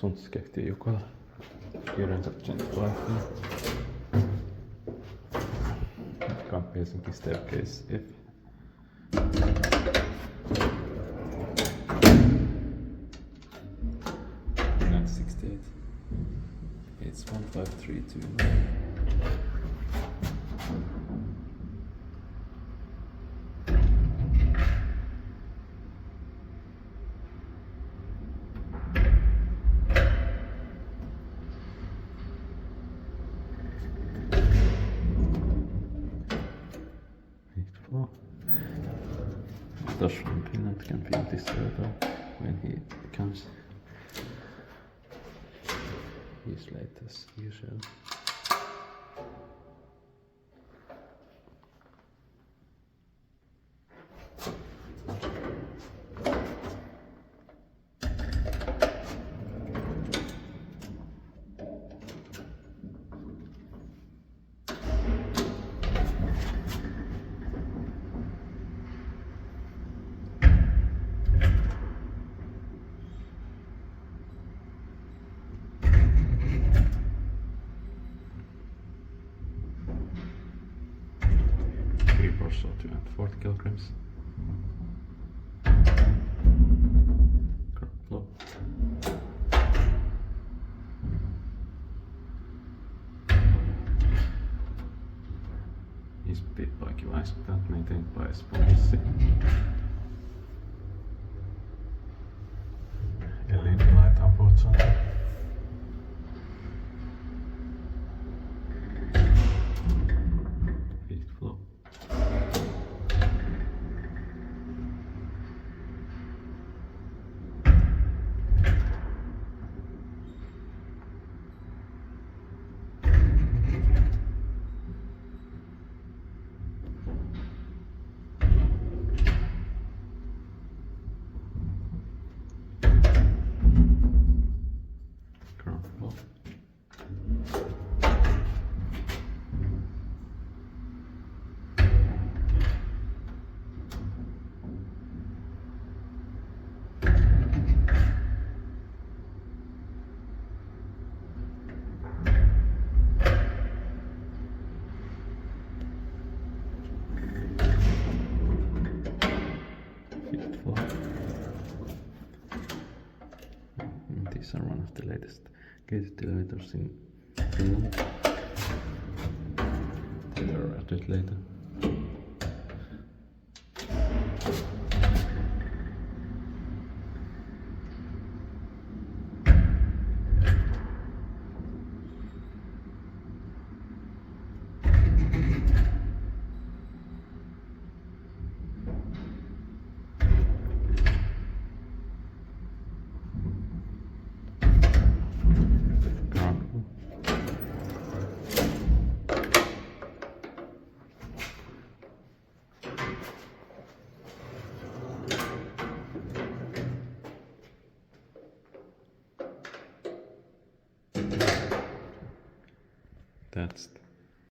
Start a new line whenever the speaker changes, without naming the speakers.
Asuntoskehtiä Jukola. Yrjönkatu vaihtoehto. Camp Helsinki staircase F. Not 68. It's 15329. Thus from Finland can feel this turtle when he comes. He's late as usual. Also 240 kilograms. Low. He's a bit bikey-wise, but maintained by a policy. LED light unfortunately. Fifth floor. These are one of the latest gated elevators in Finland. They are added later. That's